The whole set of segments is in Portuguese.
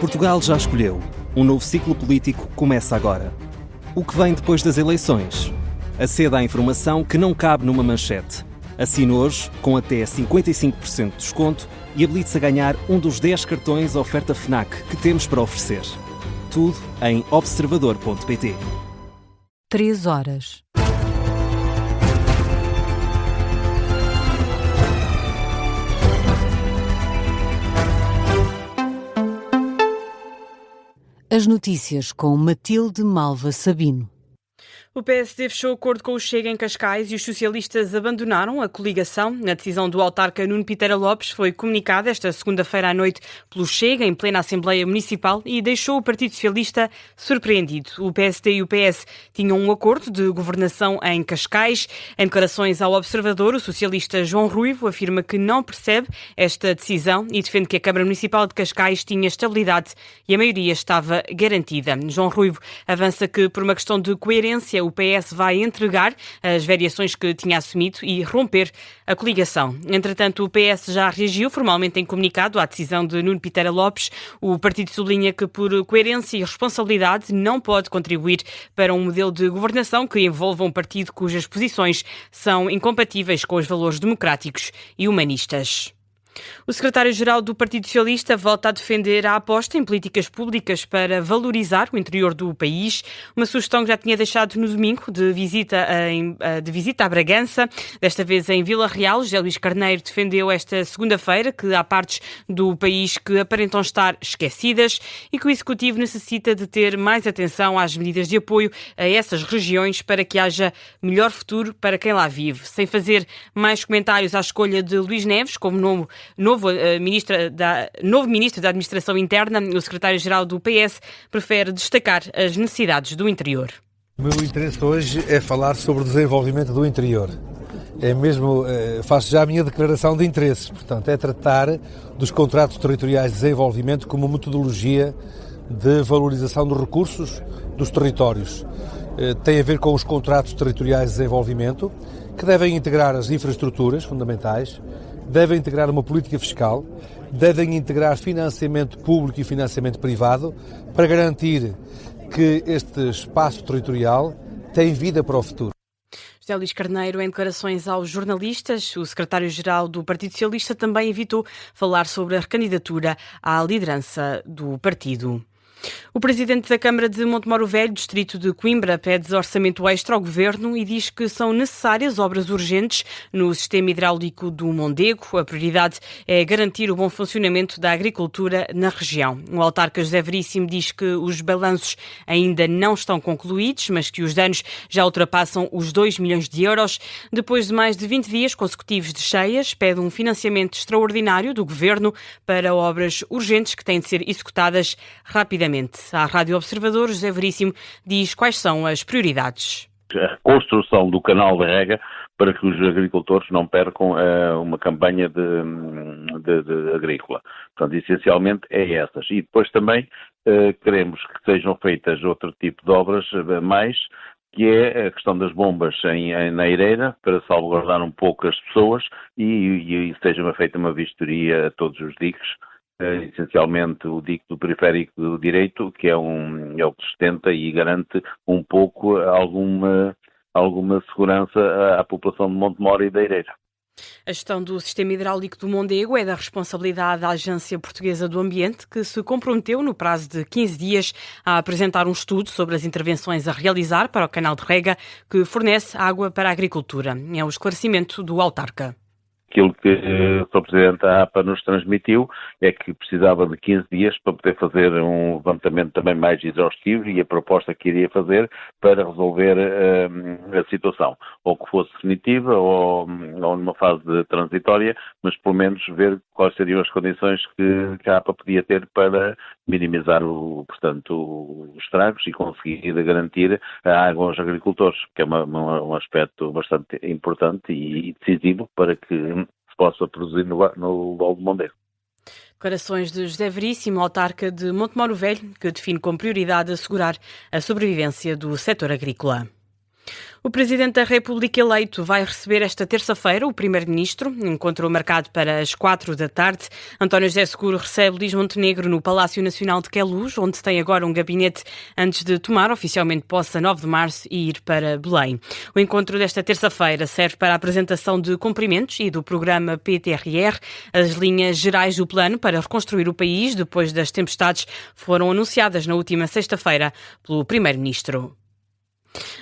Portugal já escolheu. Um novo ciclo político começa agora. O que vem depois das eleições? Aceda à informação que não cabe numa manchete. Assine hoje, com até 55% de desconto, e habilite-se a ganhar um dos 10 cartões oferta FNAC que temos para oferecer. Tudo em observador.pt. 3 horas. As notícias com Matilde Malva Sabino. O PSD fechou acordo com o Chega em Cascais e os socialistas abandonaram a coligação. A decisão do autarca Nuno Piteira Lopes foi comunicada esta segunda-feira à noite pelo Chega, em plena Assembleia Municipal, e deixou o Partido Socialista surpreendido. O PSD e o PS tinham um acordo de governação em Cascais. Em declarações ao Observador, o socialista João Ruivo afirma que não percebe esta decisão e defende que a Câmara Municipal de Cascais tinha estabilidade e a maioria estava garantida. João Ruivo avança que, por uma questão de coerência, o PS vai entregar as variações que tinha assumido e romper a coligação. Entretanto, o PS já reagiu formalmente em comunicado à decisão de Nuno Piteira Lopes. O partido sublinha que, por coerência e responsabilidade, não pode contribuir para um modelo de governação que envolva um partido cujas posições são incompatíveis com os valores democráticos e humanistas. O secretário-geral do Partido Socialista volta a defender a aposta em políticas públicas para valorizar o interior do país, uma sugestão que já tinha deixado no domingo de visita a Bragança, desta vez em Vila Real. José Luís Carneiro defendeu esta segunda-feira que há partes do país que aparentam estar esquecidas e que o Executivo necessita de ter mais atenção às medidas de apoio a essas regiões para que haja melhor futuro para quem lá vive. Sem fazer mais comentários à escolha de Luís Neves como novo ministro da Administração Interna, o secretário-geral do PS prefere destacar as necessidades do interior. O meu interesse hoje é falar sobre o desenvolvimento do interior. Faço já a minha declaração de interesses, portanto, é tratar dos contratos territoriais de desenvolvimento como metodologia de valorização dos recursos dos territórios. Tem a ver com os contratos territoriais de desenvolvimento, que devem integrar as infraestruturas fundamentais, devem integrar uma política fiscal, devem integrar financiamento público e financiamento privado para garantir que este espaço territorial tem vida para o futuro. José Luís Carneiro, em declarações aos jornalistas, o secretário-geral do Partido Socialista também evitou falar sobre a recandidatura à liderança do partido. O presidente da Câmara de Montemoro Velho, distrito de Coimbra, pede orçamento extra ao governo e diz que são necessárias obras urgentes no sistema hidráulico do Mondego. A prioridade é garantir o bom funcionamento da agricultura na região. O autarca José Veríssimo diz que os balanços ainda não estão concluídos, mas que os danos já ultrapassam os 2 milhões de euros. Depois de mais de 20 dias consecutivos de cheias, pede um financiamento extraordinário do governo para obras urgentes que têm de ser executadas rapidamente. À Rádio Observador, José Veríssimo diz quais são as prioridades. A construção do canal de rega para que os agricultores não percam uma campanha de agrícola. Portanto, essencialmente é essas. E depois também queremos que sejam feitas outro tipo de obras mais, que é a questão das bombas na Eireira, para salvaguardar um pouco as pessoas e seja feita uma vistoria a todos os diques. Essencialmente o dique do periférico do direito, que é o que sustenta e garante um pouco alguma segurança à população de Montemoro e da Eireira. A gestão do sistema hidráulico do Mondego é da responsabilidade da Agência Portuguesa do Ambiente, que se comprometeu no prazo de 15 dias a apresentar um estudo sobre as intervenções a realizar para o canal de rega que fornece água para a agricultura. É o esclarecimento do autarca. Aquilo que o Sr. Presidente da APA nos transmitiu é que precisava de 15 dias para poder fazer um levantamento também mais exaustivo e a proposta que iria fazer para resolver a situação, ou que fosse definitiva ou numa fase transitória, mas pelo menos ver quais seriam as condições que a APA podia ter para minimizar os estragos e conseguir garantir a água aos agricultores, que é um aspecto bastante importante e decisivo para que se possa produzir no Val do Mondego. Declarações de José Veríssimo, autarca de Montemoro Velho, que define como prioridade assegurar a sobrevivência do setor agrícola. O Presidente da República eleito vai receber esta terça-feira o Primeiro-Ministro, encontro marcado para as 4 da tarde. António José Seguro recebe Luís Montenegro no Palácio Nacional de Queluz, onde tem agora um gabinete antes de tomar oficialmente posse a 9 de março e ir para Belém. O encontro desta terça-feira serve para a apresentação de cumprimentos e do programa PTRR. As linhas gerais do plano para reconstruir o país depois das tempestades foram anunciadas na última sexta-feira pelo Primeiro-Ministro.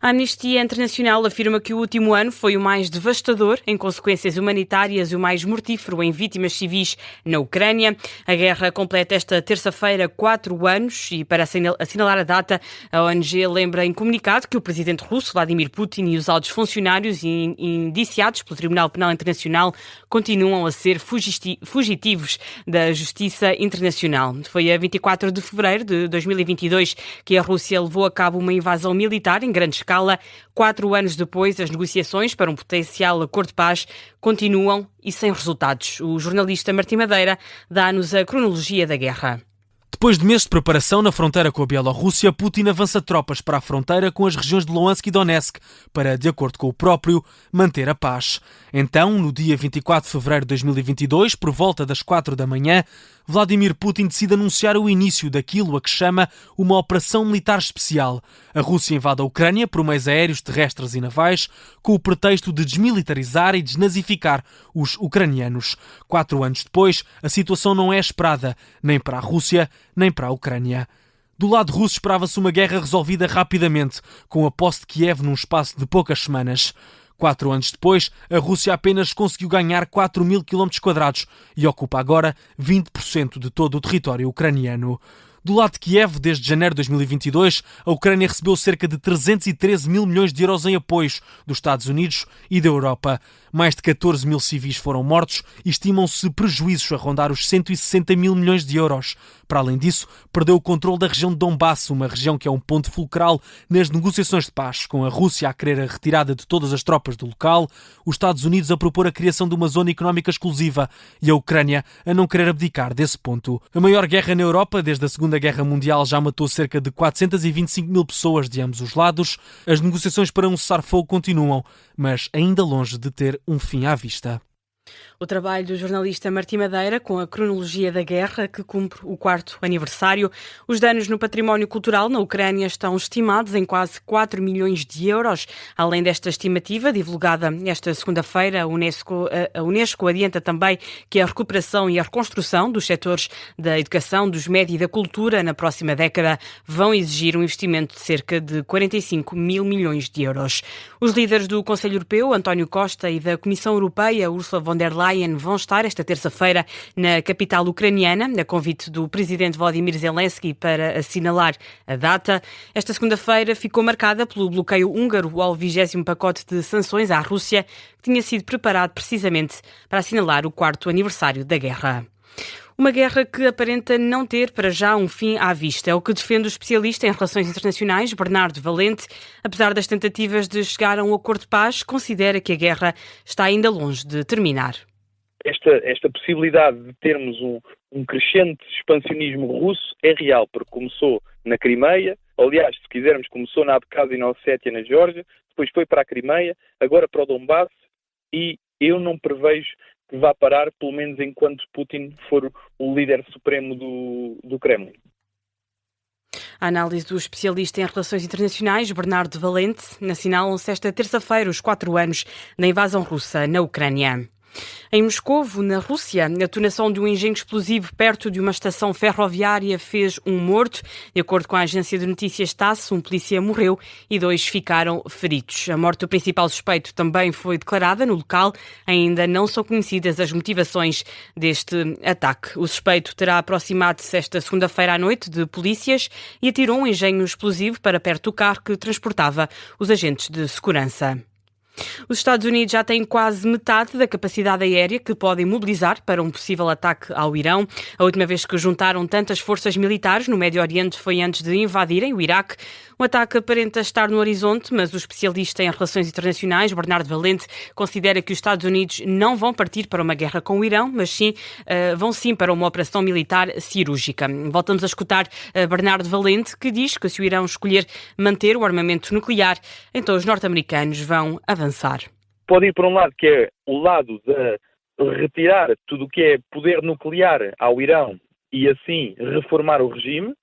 A Amnistia Internacional afirma que o último ano foi o mais devastador em consequências humanitárias e o mais mortífero em vítimas civis na Ucrânia. A guerra completa esta terça-feira 4 anos e, para assinalar a data, a ONG lembra em comunicado que o presidente russo, Vladimir Putin, e os altos funcionários indiciados pelo Tribunal Penal Internacional continuam a ser fugitivos da Justiça Internacional. Foi a 24 de fevereiro de 2022 que a Rússia levou a cabo uma invasão militar em grande escala. 4 anos depois, as negociações para um potencial acordo de paz continuam e sem resultados. O jornalista Martim Madeira dá-nos a cronologia da guerra. Depois de meses de preparação na fronteira com a Bielorrússia, Putin avança tropas para a fronteira com as regiões de Luhansk e Donetsk para, de acordo com o próprio, manter a paz. Então, no dia 24 de fevereiro de 2022, por volta das 4 da manhã, Vladimir Putin decide anunciar o início daquilo a que chama uma operação militar especial. A Rússia invade a Ucrânia por meios aéreos, terrestres e navais, com o pretexto de desmilitarizar e desnazificar os ucranianos. 4 anos depois, a situação não é esperada, nem para a Rússia, nem para a Ucrânia. Do lado russo esperava-se uma guerra resolvida rapidamente, com a posse de Kiev num espaço de poucas semanas. 4 anos depois, a Rússia apenas conseguiu ganhar 4.000 km² e ocupa agora 20% de todo o território ucraniano. Do lado de Kiev, desde janeiro de 2022, a Ucrânia recebeu cerca de 313 mil milhões de euros em apoios dos Estados Unidos e da Europa. Mais de 14 mil civis foram mortos e estimam-se prejuízos a rondar os 160 mil milhões de euros. Para além disso, perdeu o controle da região de Donbass, uma região que é um ponto fulcral nas negociações de paz, com a Rússia a querer a retirada de todas as tropas do local, os Estados Unidos a propor a criação de uma zona económica exclusiva e a Ucrânia a não querer abdicar desse ponto. A maior guerra na Europa, desde a Segunda Guerra Mundial, já matou cerca de 425 mil pessoas de ambos os lados. As negociações para um cessar-fogo continuam, mas ainda longe de ter um fim à vista. O trabalho do jornalista Martim Madeira com a cronologia da guerra, que cumpre o 4º aniversário. Os danos no património cultural na Ucrânia estão estimados em quase 4 milhões de euros. Além desta estimativa, divulgada esta segunda-feira, a Unesco adianta também que a recuperação e a reconstrução dos setores da educação, dos média e da cultura na próxima década vão exigir um investimento de cerca de 45 mil milhões de euros. Os líderes do Conselho Europeu, António Costa, e da Comissão Europeia, Ursula von der Leyen, vão estar esta terça-feira na capital ucraniana, a convite do presidente Volodymyr Zelensky para assinalar a data. Esta segunda-feira ficou marcada pelo bloqueio húngaro ao 20º pacote de sanções à Rússia, que tinha sido preparado precisamente para assinalar o 4º aniversário da guerra. Uma guerra que aparenta não ter para já um fim à vista. É o que defende o especialista em relações internacionais, Bernardo Valente. Apesar das tentativas de chegar a um acordo de paz, considera que a guerra está ainda longe de terminar. Esta possibilidade de termos um crescente expansionismo russo é real, porque começou na Crimeia, aliás, se quisermos, começou na Abkhazia e na Ossétia, na Geórgia, depois foi para a Crimeia, agora para o Donbass, e eu não prevejo que vá parar, pelo menos enquanto Putin for o líder supremo do Kremlin. A análise do especialista em relações internacionais, Bernardo Valente, assinalam-se esta terça-feira os 4 anos da invasão russa na Ucrânia. Em Moscovo, na Rússia, a detonação de um engenho explosivo perto de uma estação ferroviária fez um morto. De acordo com a agência de notícias TASS, um polícia morreu e 2 ficaram feridos. A morte do principal suspeito também foi declarada no local. Ainda não são conhecidas as motivações deste ataque. O suspeito terá aproximado-se esta segunda-feira à noite de polícias e atirou um engenho explosivo para perto do carro que transportava os agentes de segurança. Os Estados Unidos já têm quase metade da capacidade aérea que podem mobilizar para um possível ataque ao Irão. A última vez que juntaram tantas forças militares no Médio Oriente foi antes de invadirem o Iraque. O ataque aparenta estar no horizonte, mas o especialista em relações internacionais, Bernardo Valente, considera que os Estados Unidos não vão partir para uma guerra com o Irão, mas vão sim para uma operação militar cirúrgica. Voltamos a escutar Bernardo Valente, que diz que se o Irão escolher manter o armamento nuclear, então os norte-americanos vão avançar. Pode ir por um lado, que é o lado de retirar tudo o que é poder nuclear ao Irão e assim reformar o regime,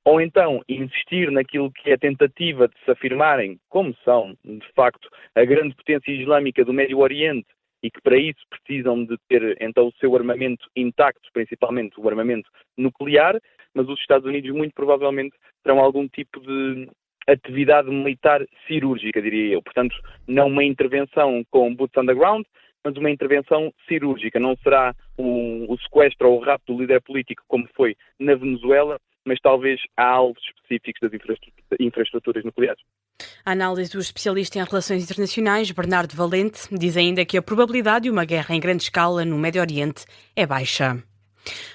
ou então insistir naquilo que é a tentativa de se afirmarem como são, de facto, a grande potência islâmica do Médio Oriente e que para isso precisam de ter então o seu armamento intacto, principalmente o armamento nuclear, mas os Estados Unidos muito provavelmente terão algum tipo de atividade militar cirúrgica, diria eu. Portanto, não uma intervenção com boots on the ground, mas uma intervenção cirúrgica. Não será o sequestro ou o rapto do líder político como foi na Venezuela, mas talvez há alvos específicos das infraestruturas nucleares. A análise do especialista em relações internacionais, Bernardo Valente, diz ainda que a probabilidade de uma guerra em grande escala no Médio Oriente é baixa.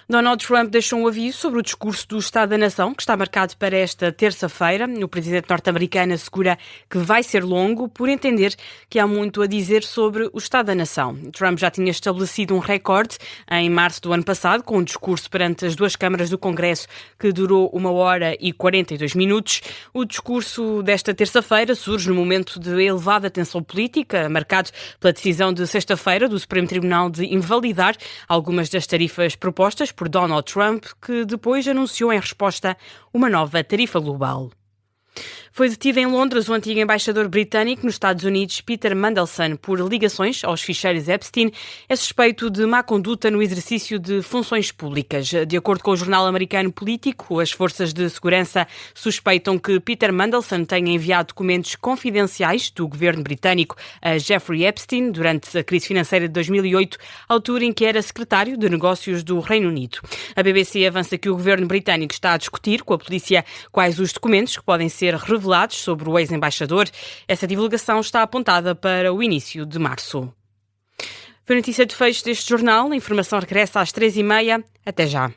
Donald Trump deixou um aviso sobre o discurso do Estado da Nação, que está marcado para esta terça-feira. O presidente norte-americano assegura que vai ser longo, por entender que há muito a dizer sobre o Estado da Nação. Trump já tinha estabelecido um recorde em março do ano passado, com um discurso perante as duas câmaras do Congresso que durou 1h e 42 minutos. O discurso desta terça-feira surge no momento de elevada tensão política, marcado pela decisão de sexta-feira do Supremo Tribunal de invalidar algumas das tarifas propostas por Donald Trump, que depois anunciou em resposta uma nova tarifa global. Foi detido em Londres o antigo embaixador britânico nos Estados Unidos, Peter Mandelson, por ligações aos ficheiros Epstein. É suspeito de má conduta no exercício de funções públicas. De acordo com o jornal americano Político, as forças de segurança suspeitam que Peter Mandelson tenha enviado documentos confidenciais do governo britânico a Jeffrey Epstein durante a crise financeira de 2008, altura em que era secretário de Negócios do Reino Unido. A BBC avança que o governo britânico está a discutir com a polícia quais os documentos que podem ser revelados sobre o ex-embaixador. Essa divulgação está apontada para o início de março. Foi a notícia de fecho deste jornal. A informação regressa às 3h30. Até já.